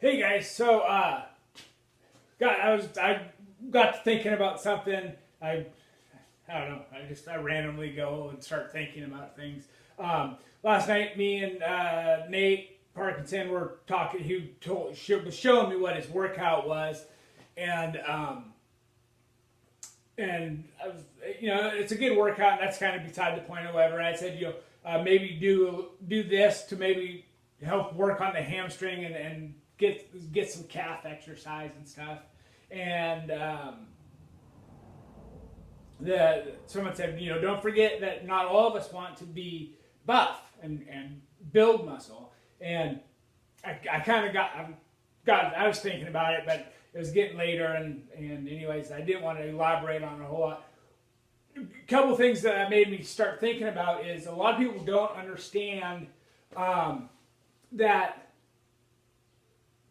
Hey guys, so I got to thinking about something. I don't know. I randomly go and start thinking about things. Last night, me and Nate Parkinson were talking. Was showing me what his workout was, and I was, it's a good workout, and that's kind of beside the point or whatever. And I said, maybe do this to maybe help work on the hamstring and get some calf exercise and stuff. And someone said, don't forget that not all of us want to be buff and build muscle. And I kind of I was thinking about it, but it was getting later, and anyways, I didn't want to elaborate on it a whole lot. A couple things that made me start thinking about is a lot of people don't understand that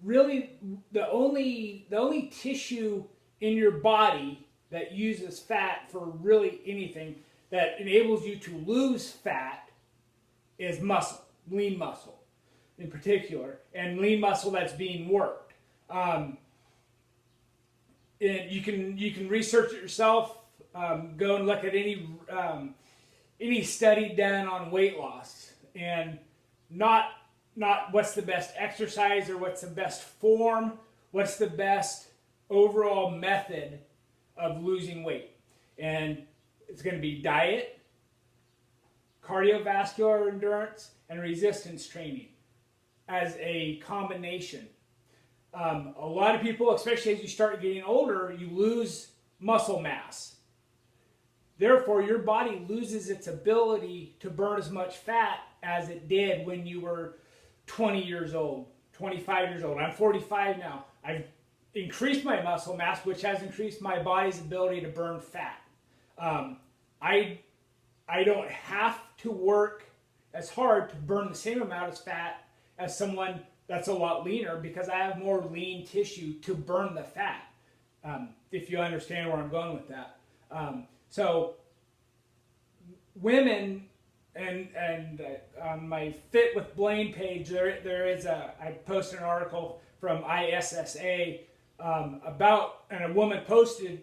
really the only tissue in your body that uses fat for really anything that enables you to lose fat is muscle, lean muscle in particular, and lean muscle that's being worked. And you can research it yourself. Go and look at any study done on weight loss, and not what's the best exercise or what's the best form, what's the best overall method of losing weight. And it's going to be diet, cardiovascular endurance, and resistance training as a combination. A lot of people, especially as you start getting older, you lose muscle mass. Therefore, your body loses its ability to burn as much fat as it did when you were 20 years old, 25 years old. I'm 45 now. I've increased my muscle mass, which has increased my body's ability to burn fat. I don't have to work as hard to burn the same amount of fat as someone that's a lot leaner, because I have more lean tissue to burn the fat, if you understand where I'm going with that. So women, and on my Fit with Blaine page, I posted an article from ISSA about, and a woman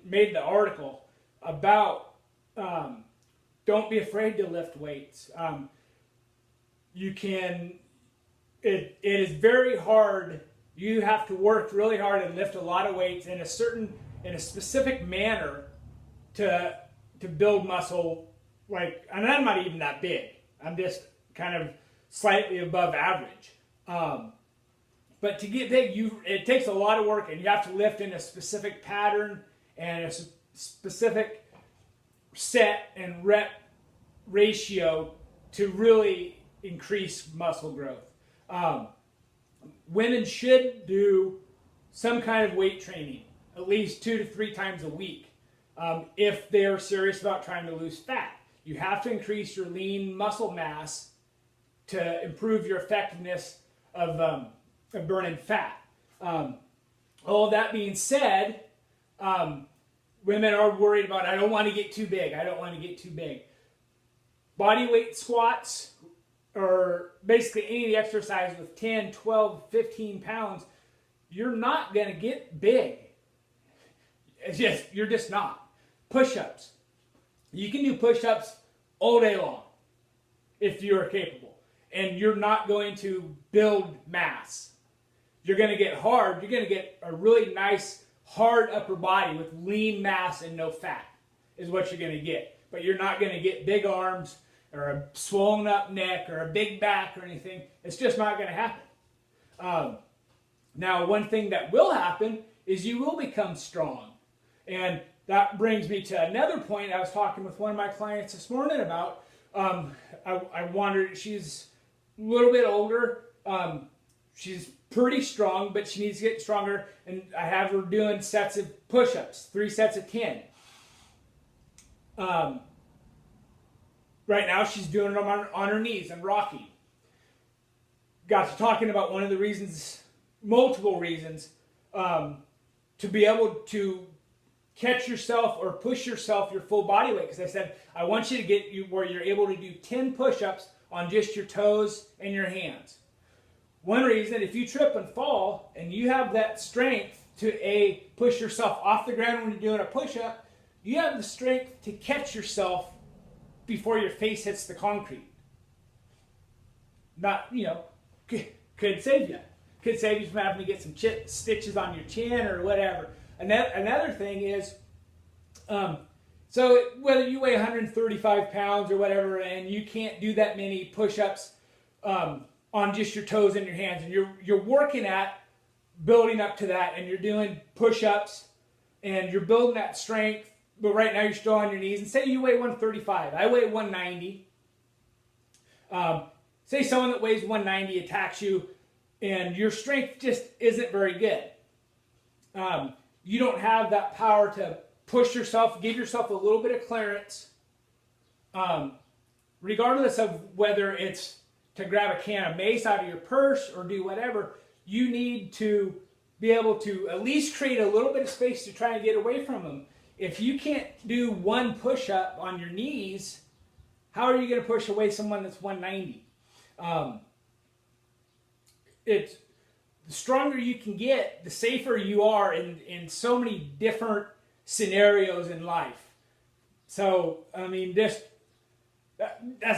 made the article about don't be afraid to lift weights. It is very hard. You have to work really hard and lift a lot of weights in a specific manner to build muscle. And I'm not even that big. I'm just kind of slightly above average. But to get big, it takes a lot of work, and you have to lift in a specific pattern and a specific set and rep ratio to really increase muscle growth. Women should do some kind of weight training at least 2 to 3 times a week if they're serious about trying to lose fat. You have to increase your lean muscle mass to improve your effectiveness of burning fat. All that being said, women are worried about, I don't want to get too big. I don't want to get too big. Body weight squats, or basically any exercise with 10, 12, 15 pounds, you're not going to get big. You're just not. Push-ups. You can do push-ups all day long if you are capable. And you're not going to build mass. You're going to get hard. You're going to get a really nice, hard upper body with lean mass and no fat is what you're going to get. But you're not going to get big arms or a swollen up neck or a big back or anything. It's just not going to happen. Now, one thing that will happen is you will become strong. And that brings me to another point I was talking with one of my clients this morning about. I wondered, she's a little bit older. She's pretty strong, but she needs to get stronger. And I have her doing sets of push-ups, 3 sets of 10. Right now, she's doing them on her knees and rocking. Got to talking about one of the reasons, multiple reasons, to be able to catch yourself or push yourself your full body weight. Because I said, I want you to get where you're able to do 10 push-ups on just your toes and your hands. one reason, if you trip and fall and you have that strength to push yourself off the ground when you're doing a push-up, you have the strength to catch yourself before your face hits the concrete. Not, could save you. Could save you from having to get some stitches on your chin or whatever. Another thing is, so whether you weigh 135 pounds or whatever, and you can't do that many push-ups on just your toes and your hands, and you're working at building up to that, and you're doing push-ups, and you're building that strength, but right now you're still on your knees, and say you weigh 135, I weigh 190. Say someone that weighs 190 attacks you, and your strength just isn't very good. You don't have that power to push yourself, give yourself a little bit of clearance, regardless of whether it's to grab a can of mace out of your purse or do whatever. You need to be able to at least create a little bit of space to try and get away from them. If you can't do one push-up on your knees, how are you going to push away someone that's 190? The stronger you can get, the safer you are in so many different scenarios in life. So, I mean, that's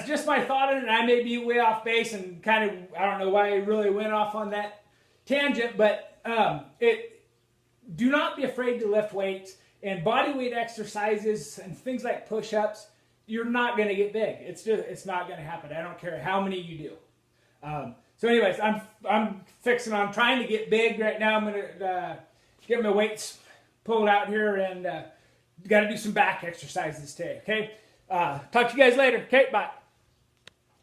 just my thought on it. I may be way off base and kind of, I don't know why I really went off on that tangent, but do not be afraid to lift weights, and body weight exercises and things like push-ups. You're not going to get big. It's not going to happen. I don't care how many you do. So anyways, I'm fixing on trying to get big right now. I'm going to get my weights pulled out here, and got to do some back exercises today. Okay. Talk to you guys later. Okay. Bye.